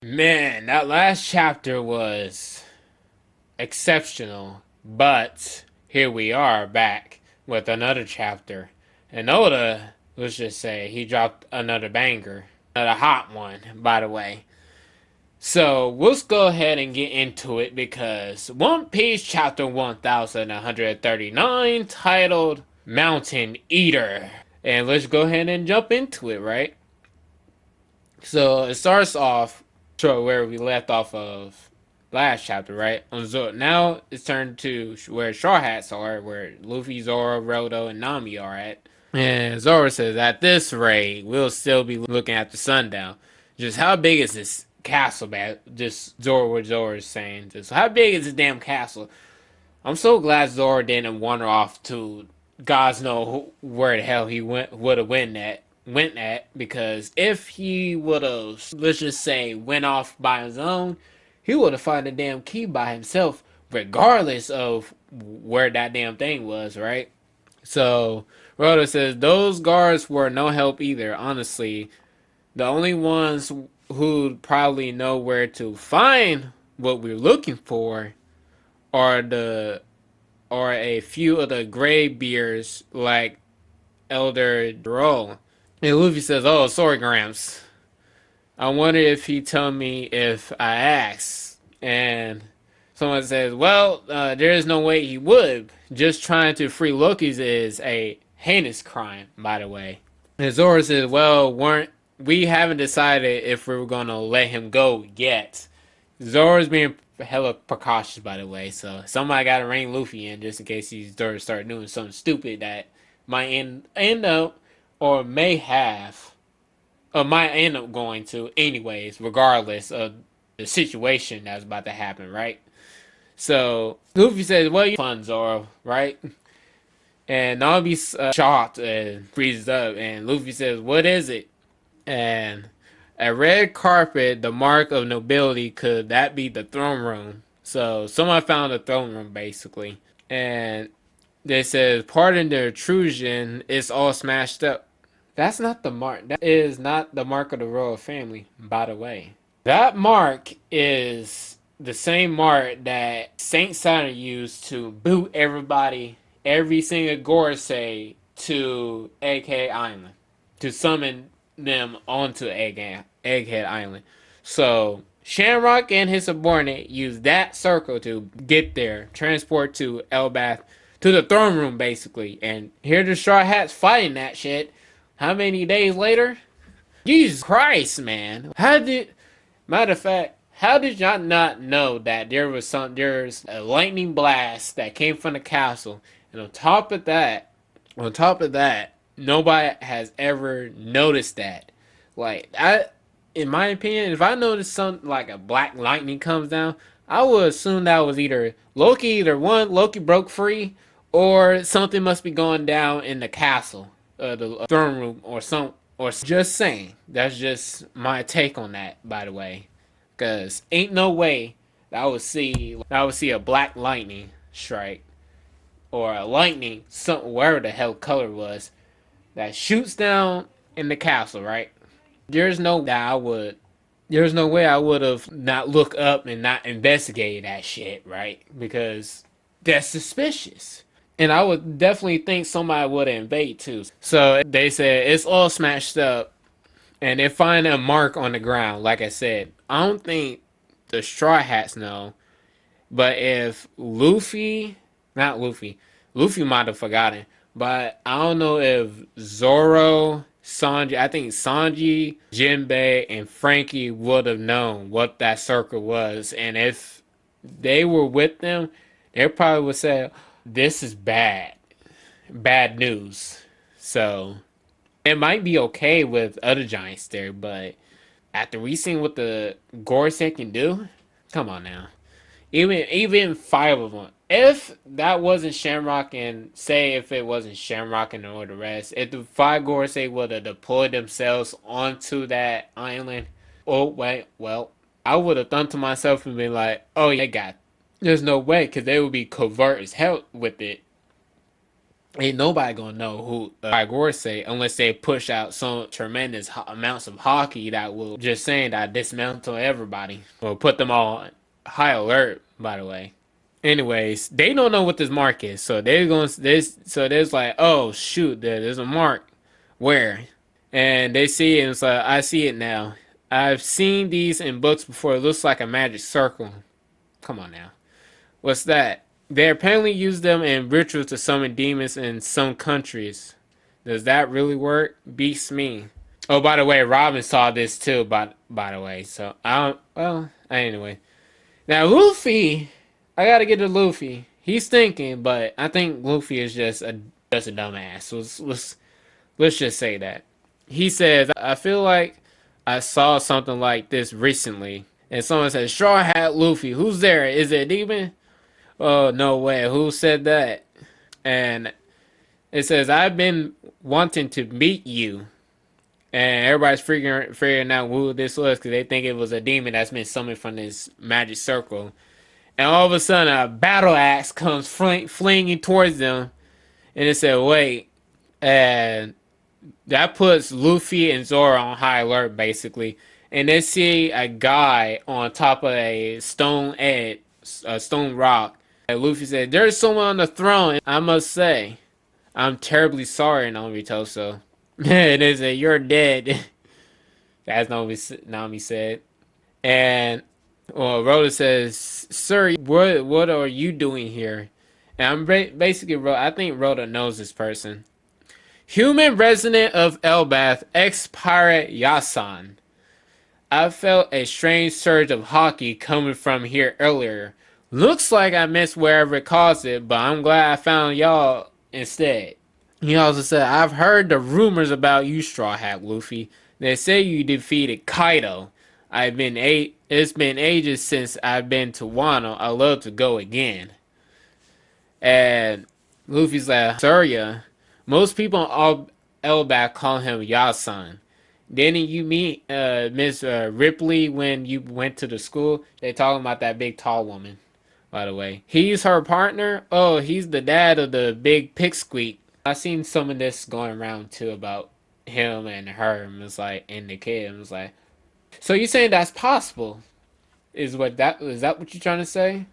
Man, that last chapter was exceptional, but here we are back with another chapter. And Oda, let's just say, he dropped another banger. Another hot one, by the way. So, let's go ahead and get into it because One Piece chapter 1139 titled Mountain Eater. And let's go ahead and jump into it, right? So, it starts off where we left off of last chapter, right? On Zoro. Now it's turned to where Straw Hats are, where Luffy, Zoro, Rodo, and Nami are at. And Zoro says, at this rate, we'll still be looking at the sundown. Just how big is this castle, man? Just what Zoro is saying. Just how big is this damn castle? I'm so glad Zoro didn't wander off to God's know where the hell he would have went at, because if he would have, let's just say, went off by his own, he would have found the damn key by himself, regardless of where that damn thing was, right? So Rhoda says those guards were no help either. Honestly, the only ones who'd probably know where to find what we're looking for are a few of the gray beards like Elder Droll. And Luffy says, "Oh, sorry, Gramps. I wonder if he told me if I asked." And someone says, "Well, there is no way he would. Just trying to free Loki's is a heinous crime, by the way." And Zoro says, "Well, we haven't decided if we were gonna let him go yet." Zoro's being hella precautious, by the way, so somebody gotta rein Luffy in just in case he's start doing something stupid that might end up or may have or might end up going to anyways, regardless of the situation that's about to happen, right? So Luffy says, "Well, you fun, Zoro, right?" And Nami's shocked and freezes up, and Luffy says, "What is it?" And a red carpet, the mark of nobility, could that be the throne room? So someone found the throne room basically. And they says, pardon the intrusion, it's all smashed up. That's not the mark. That is not the mark of the royal family, by the way. That mark is the same mark that Saint Saturn used to boot everybody, every single Gorosei to Egghead Island, to summon them onto Egghead Island. So Shamrock and his subordinate used that circle to get there, transport to Elbath, to the throne room basically. And here the Straw Hats fighting that shit. How many days later? Jesus Christ, man. Matter of fact, how did y'all not know that there's a lightning blast that came from the castle, and on top of that, nobody has ever noticed that. In my opinion, if I noticed something like a black lightning comes down, I would assume that was either Loki. Either one, Loki broke free, or something must be going down in the castle, the throne room, or some. Or just saying. That's just my take on that, by the way. Cause ain't no way that I would see a black lightning strike or a lightning, something wherever the hell color was, that shoots down in the castle, right? There's no that I would there's no way I would have not looked up and not investigated that shit, right? Because that's suspicious. And I would definitely think somebody would invade too. So they said it's all smashed up and they find a mark on the ground. Like I said, I don't think the Straw Hats know, but if not Luffy, Luffy might have forgotten, but I don't know if Zoro, Sanji, I think Sanji, Jinbei, and Frankie would have known what that circle was, and if they were with them, they probably would say, "This is bad news." So it might be okay with other giants there, but after we seen what the Gorosei can do, come on now. Even five of them. If that wasn't Shamrock, and say if it wasn't Shamrock and all the rest, if the five Gorosei would have deployed themselves onto that island, oh wait, well, I would have thought to myself and been like, oh yeah, there's no way, because they would be covert as hell with it. Ain't nobody gonna know who Igor say unless they push out some tremendous amounts of hockey that will just saying that dismantle everybody or put them all on high alert. By the way, anyways, they don't know what this mark is, so they're going this. So there's like, oh shoot, there's a mark where, and they see it. And it's like, I see it now. I've seen these in books before. It looks like a magic circle. Come on now. What's that? They apparently use them in rituals to summon demons in some countries. Does that really work? Beats me. Oh, by the way, Robin saw this too. By the way, so I don't. Well, anyway. Now Luffy, I gotta get to Luffy. He's thinking, but I think Luffy is just a dumbass. So let's just say that. He says, I feel like I saw something like this recently. And someone says, Straw Hat Luffy, who's there? Is it a demon? Oh, no way. Who said that? And it says, I've been wanting to meet you. And everybody's figuring out who this was because they think it was a demon that's been summoned from this magic circle. And all of a sudden, a battle axe comes flinging towards them. And it said, wait. And that puts Luffy and Zoro on high alert, basically. And they see a guy on top of a stone edge, a stone rock. And Luffy said, there's someone on the throne. I must say, I'm terribly sorry, Naruto. So, and they said, you're dead. That's Nami said. And well, Rhoda says, sir, what are you doing here? And I'm basically, I think Rhoda knows this person. Human resident of Elbath, ex-pirate Yasan. I felt a strange surge of hockey coming from here earlier. Looks like I missed wherever it caused it, but I'm glad I found y'all instead. He also said, I've heard the rumors about you, Straw Hat Luffy. They say you defeated Kaido. It's been ages since I've been to Wano. I'd love to go again. And Luffy's like, Surya. Most people on Elbaf call him Yasan. Didn't you meet Miss Ripley when you went to the school? They talking about that big tall woman, by the way. He's her partner? Oh, he's the dad of the big pipsqueak. I seen some of this going around too about him and her. And it's like, and the kid. And it's like, so you saying that's possible? Is that what you're trying to say?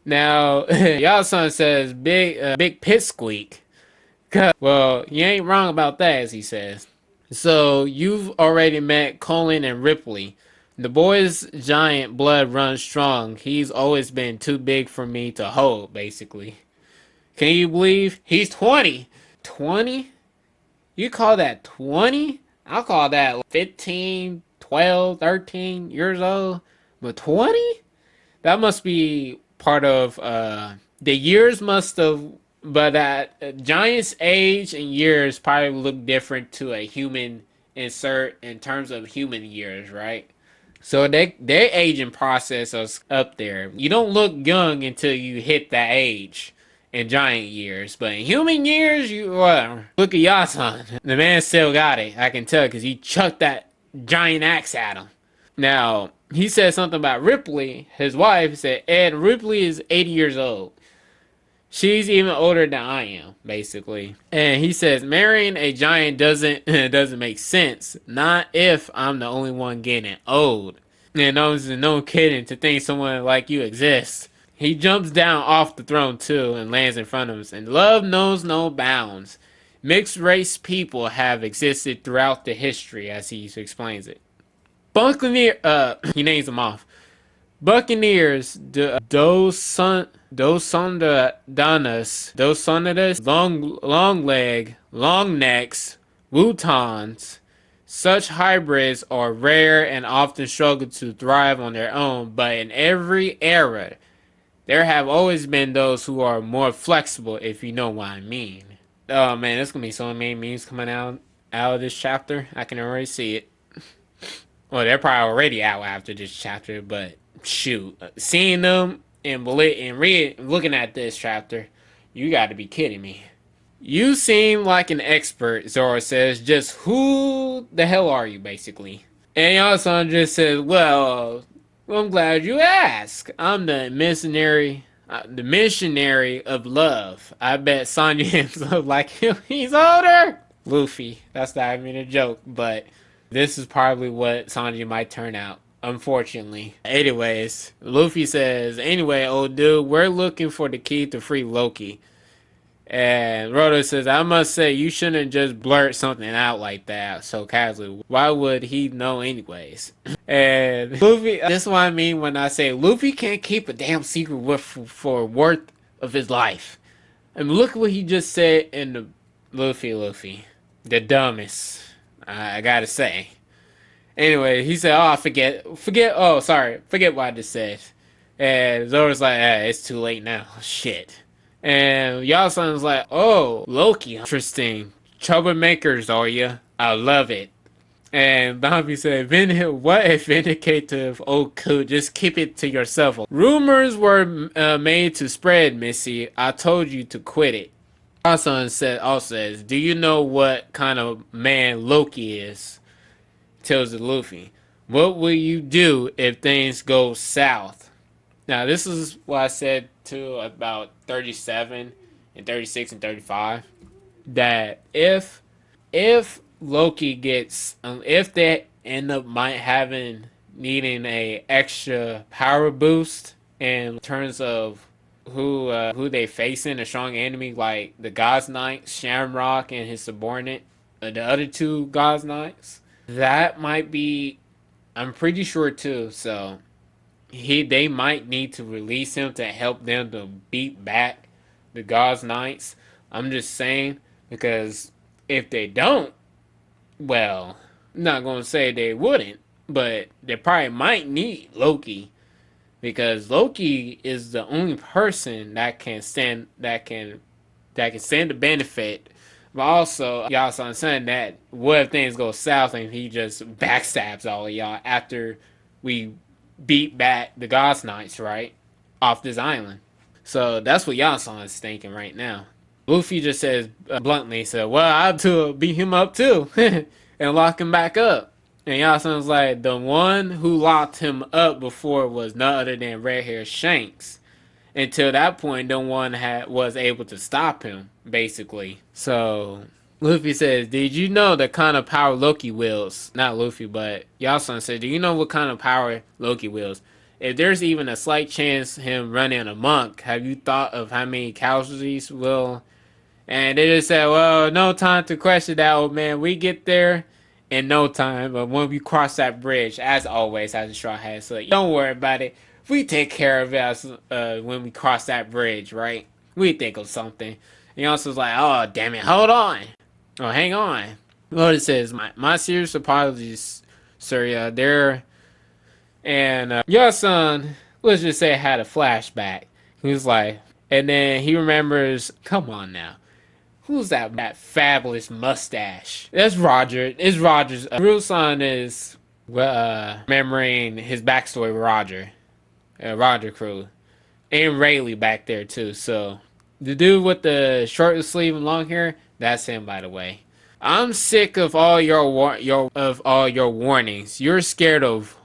Now, Yasan says big pipsqueak. Well, you ain't wrong about that, as he says. So, you've already met Colin and Ripley. The boy's giant blood runs strong. He's always been too big for me to hold, basically. Can you believe he's 20? 20? You call that 20? I'll call that 15, 12, 13 years old. But 20? That must be part of, the years must have, but that giant's age and years probably look different to a human insert in terms of human years, right? So their aging process is up there. You don't look young until you hit that age in giant years, but in human years, look at Yasan. The man still got it. I can tell because he chucked that giant axe at him. Now he said something about Ripley. His wife said, Ed, Ripley is 80 years old. She's even older than I am, basically. And he says marrying a giant doesn't make sense. Not if I'm the only one getting old. And no kidding to think someone like you exists. He jumps down off the throne too and lands in front of us. And love knows no bounds. Mixed race people have existed throughout the history, as he explains it. Buccaneer, he names them off. Buccaneers, Dos Sondadas, long leg, long necks, Wutons. Such hybrids are rare and often struggle to thrive on their own, but in every era, there have always been those who are more flexible, if you know what I mean. Oh man, there's gonna be so many memes coming out of this chapter. I can already see it. Well, they're probably already out after this chapter, but shoot, seeing them and looking at this chapter, you got to be kidding me. You seem like an expert, Zoro says. Just who the hell are you, basically? And Yasan just says, well, I'm glad you asked. I'm the mercenary The missionary of love. I bet Sanji ends up like him. He's older. Luffy. That's not even a joke, but this is probably what Sanji might turn out. Unfortunately. Anyways, Luffy says, anyway, old dude, we're looking for the key to free Loki. And Rhoda says, I must say, you shouldn't just blurt something out like that so casually. Why would he know anyways? And Luffy, this is what I mean when I say Luffy can't keep a damn secret for worth of his life. And look what he just said in the Luffy. The dumbest. I gotta say. Anyway, he said, oh, forget what I just said. And Zoro's like, it's too late now. Shit. And Yasun's like, oh, Loki, interesting. Troublemakers, are ya? I love it. And Nami said, what a vindicative old coot. Just keep it to yourself. Rumors were made to spread, Missy. I told you to quit it. Yasun says, do you know what kind of man Loki is? Tells the Luffy. What will you do if things go south? Now, this is what I said to about 37 and 36 and 35. That if Loki gets, if they end up needing a extra power boost in terms of who they facing, a strong enemy like the God's Knight, Shamrock, and his subordinate, the other two God's Knights, that might be, I'm pretty sure too. So they might need to release him to help them to beat back the God's Knights. I'm just saying, because if they don't, well, I'm not gonna say they wouldn't, but they probably might need Loki, because Loki is the only person that can stand the benefit. But also, y'all saying that what if things go south and he just backstabs all of y'all after we beat back the God's Knights, right? Off this island. So that's what Yasun is thinking right now. Luffy just says bluntly, well, I have to beat him up too and lock him back up. And Yasun's like, the one who locked him up before was none other than Red Hair Shanks. Until that point, no one was able to stop him, basically. So Luffy says, did you know the kind of power Loki wields? Not Luffy, but Yasun said, do you know what kind of power Loki wields? If there's even a slight chance him running amok, have you thought of how many casualties will? And they just said, well, no time to question that, old man. We get there in no time. But when we cross that bridge, as always, as the Straw Hat said, don't worry about it. We take care of us when we cross that bridge, right? We think of something. And also was like, oh, damn it, hold on. Oh, hang on. Well, it says, my serious apologies, sir. There. And your son, let's just say, had a flashback. He was like, and then he remembers, come on now. Who's that fabulous mustache? That's Roger. It's Roger's. Real son is remembering his backstory with Roger. Roger crew. And Rayleigh back there too. So the dude with the short sleeve and long hair, that's him, by the way. I'm sick of all your warnings. You're scared of,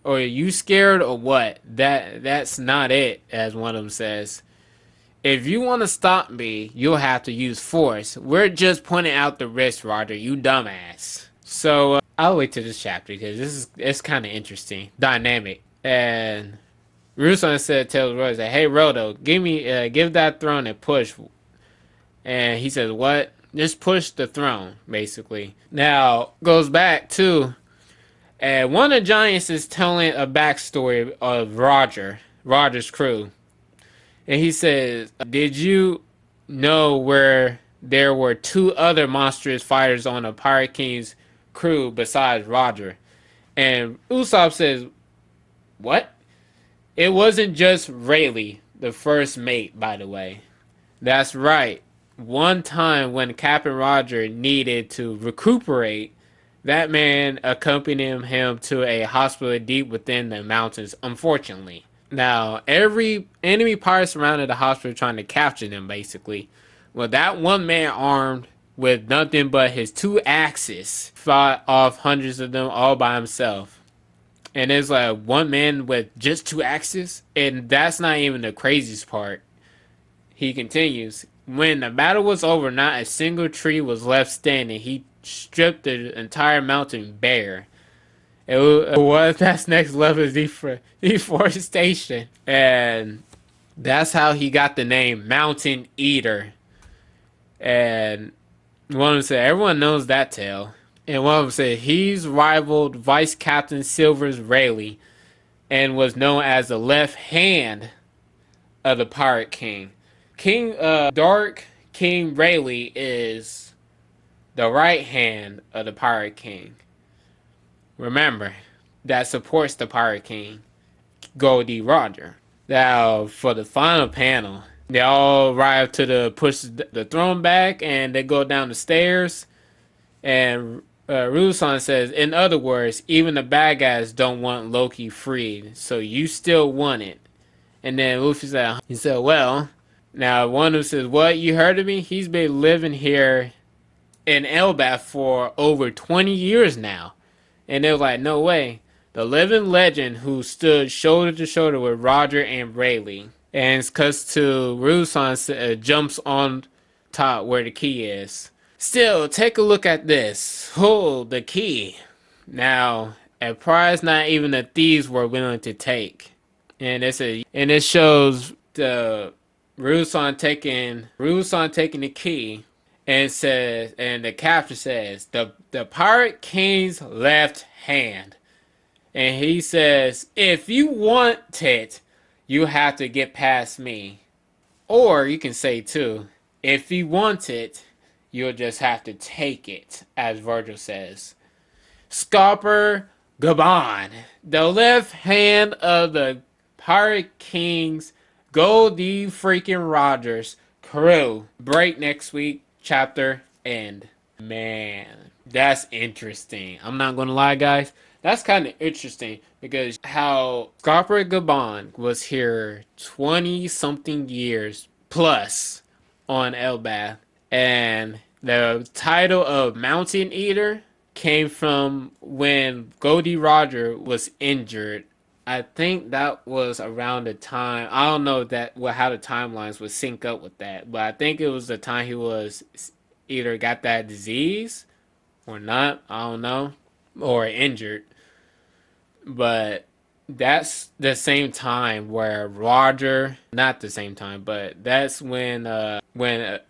or are you scared or what? That's not it, as one of them says. If you want to stop me, you'll have to use force. We're just pointing out the risk, Roger, you dumbass. So, I'll wait till this chapter, because it's kind of interesting. Dynamic. And Russo said, tells Rhoda, hey, Rhoda, give that throne a push. And he says, what? Just push the throne, basically. Now, goes back to, one of the Giants is telling a backstory of Roger's crew. And he says, did you know where there were two other monstrous fighters on the Pirate King's crew besides Roger? And Usopp says, what? It wasn't just Rayleigh, the first mate, by the way. That's right. One time when Captain Roger needed to recuperate, that man accompanied him to a hospital deep within the mountains, unfortunately. Now, every enemy pirate surrounded the hospital trying to capture them, basically. Well, that one man armed with nothing but his two axes fought off hundreds of them all by himself. And there's like one man with just 2 axes, and that's not even the craziest part. He continues, when the battle was over, not a single tree was left standing. He stripped the entire mountain bare. That's next level deforestation. And that's how he got the name Mountain Eater. And one of them said, everyone knows that tale. And one of them said, he's rivaled Vice Captain Silvers Rayleigh and was known as the left hand of the Pirate King. Dark King Rayleigh is the right hand of the Pirate King. Remember, that supports the Pirate King, Gol D. Roger. Now, for the final panel, they all arrive to push the throne back, and they go down the stairs. And Rusan says, in other words, even the bad guys don't want Loki freed, so you still want it. And then Luffy said, well, now one of them says, what, you heard of me? He's been living here in Elbaf for over 20 years now. And they're like, no way. The living legend who stood shoulder to shoulder with Roger and Rayleigh. And it's cuts to Rusan jumps on top where the key is. Still, take a look at this. Hold the key. Now, a prize not even the thieves were willing to take. And it shows the Rusan taking the key, and says, and the captain says, the Pirate King's left hand. And he says, if you want it, you have to get past me. Or you can say too, if you want it, you'll just have to take it, as Virgil says. Scarper Gaban, the left hand of the Pirate King's Gol D. freaking Rogers crew. Break next week. Chapter end. Man, that's interesting. I'm not gonna lie, guys. That's kind of interesting because how Scarper Gaban was here 20 something years plus on Elbaf, and the title of Mountain Eater came from when Gol D. Roger was injured. I think that was around the time. I don't know how the timelines would sync up with that, but I think it was the time he was either got that disease or not. I don't know, or injured. But that's the same time where Roger, not the same time, but that's when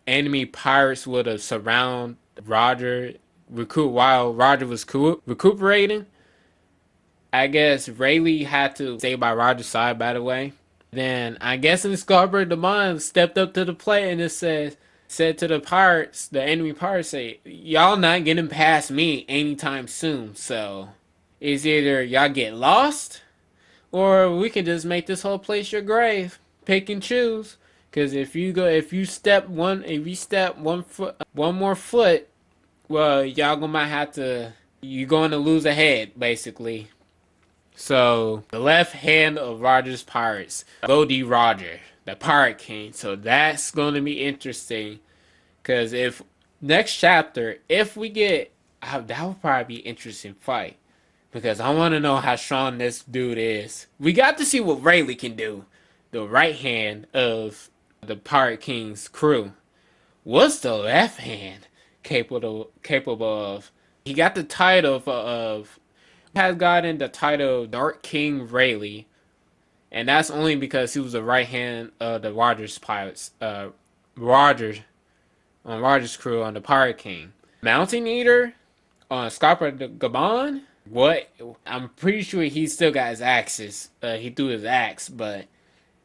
enemy pirates would have surround Roger, while Roger was recuperating. I guess Rayleigh had to stay by Roger's side, by the way. Then I guess in Scarborough, the Mon stepped up to the plate and it said to the pirates, the enemy pirates, say, y'all not getting past me anytime soon. So it's either y'all get lost, or we can just make this whole place your grave. Pick and choose. Because if you step one more foot, well, y'all might have to. You're going to lose a head, basically. So, the left hand of Roger's pirates, Gol D. Roger, the Pirate King. So, that's going to be interesting. Because if next chapter, if we get, that would probably be an interesting fight. Because I want to know how strong this dude is. We got to see what Rayleigh can do. The right hand of the Pirate King's crew. What's the left hand capable of? He got the title has gotten the title of Dark King Rayleigh, and that's only because he was the right hand of the Rogers pirates, Rogers crew on the Pirate King. Mountain Eater on Scarper Gaban. What? I'm pretty sure he still got his axes. He threw his axe, but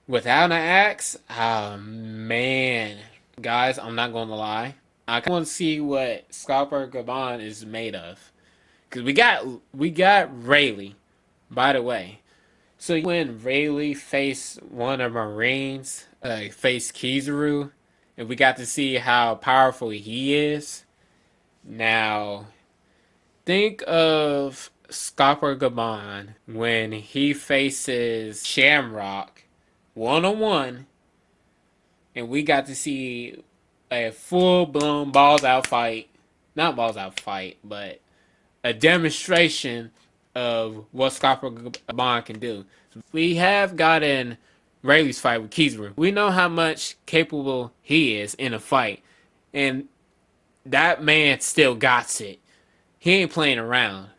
without an axe, oh man, guys, I'm not gonna lie. I want to see what Scarper Gaban is made of. Because we got Rayleigh, by the way. So when Rayleigh faced one of the Marines, faced Kizaru, and we got to see how powerful he is. Now, think of Scarper Gaban when he faces Shamrock one-on-one, and we got to see a full-blown balls-out fight. Not balls-out fight, but a demonstration of what Scopper Bond can do. We have gotten Rayleigh's fight with Kizaru. We know how much capable he is in a fight, and that man still got it. He ain't playing around.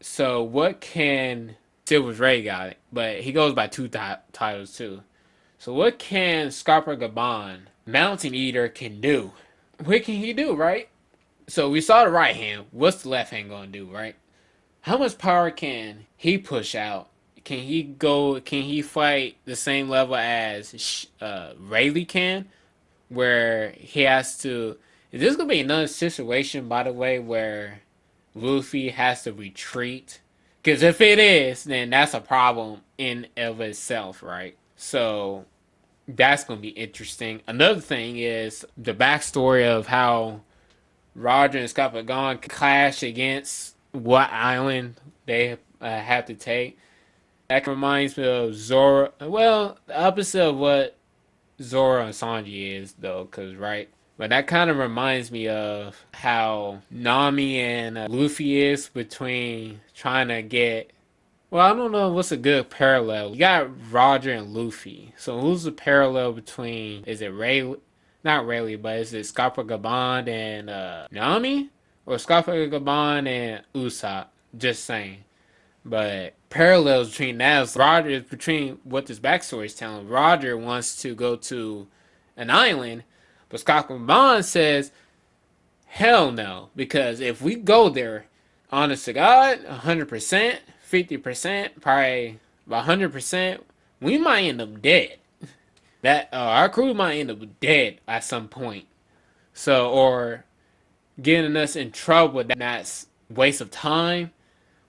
So what can Silver's Ray got it, but he goes by two titles too. So what can Scarpa Gaban, Mountain Eater, can do? What can he do, right? So we saw the right hand. What's the left hand gonna do, right? How much power can he push out? Can he go? Can he fight the same level as Rayleigh can? Where he has to. Is this gonna be another situation, by the way, where Luffy has to retreat? Because if it is, then that's a problem in of itself, right? So that's gonna be interesting. Another thing is the backstory of how Roger and Scott Pagan clash against what island they have to take. That reminds me of Zoro. Well, the opposite of what Zoro and Sanji is, though, because, right? But that kind of reminds me of how Nami and Luffy is between trying to get. Well, I don't know what's a good parallel. You got Roger and Luffy. So who's the parallel between? Is it Ray? Not Rayleigh, but is it Scarpa Gaban and Nami? Or Scarpa Gaban and Usopp? Just saying. But parallels between that is Roger is between what this backstory is telling. Roger wants to go to an island, but Scott Bond says, hell no. Because if we go there, honest to God, 100%, 50%, probably 100%, we might end up dead. That our crew might end up dead at some point. So, or getting us in trouble that's waste of time,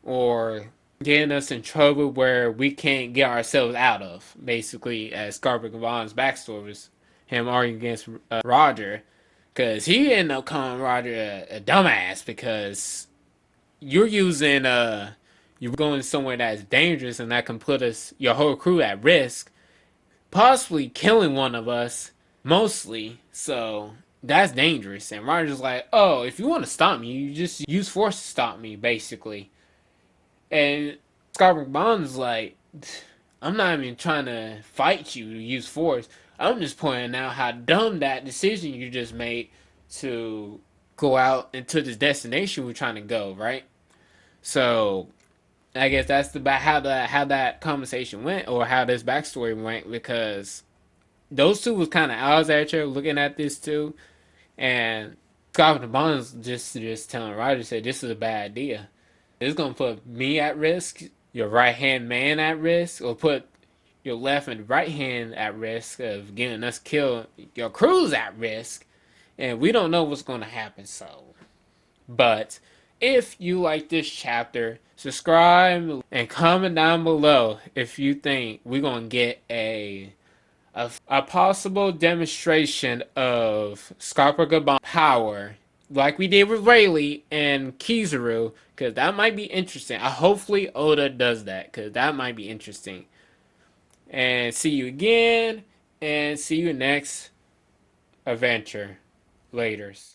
or getting us in trouble where we can't get ourselves out of. Basically, as Scarpa Gavan's backstory was him arguing against Roger, because he ended up calling Roger a dumbass because you're using you're going somewhere that's dangerous and that can put us your whole crew at risk, possibly killing one of us, mostly. So that's dangerous. And Roger's like, oh, if you want to stop me, you just use force to stop me, basically. And Scarpa Bond's like, I'm not even trying to fight you to use force. I'm just pointing out how dumb that decision you just made to go out into this destination we're trying to go, right? So I guess that's about how that conversation went, or how this backstory went, because those two was kind of odds at you looking at this too, and Scarpa Bond's just telling Roger, said this is a bad idea. It's gonna put me at risk, your right hand man at risk, or put your left and right hand at risk of getting us killed. Your crew's at risk, and we don't know what's gonna happen. So, but if you like this chapter, subscribe and comment down below if you think we're gonna get a possible demonstration of Scarpa Gaban power like we did with Rayleigh and Kizaru, because that might be interesting. Hopefully Oda does that, because that might be interesting. And see you again, and see you next adventure. Laters.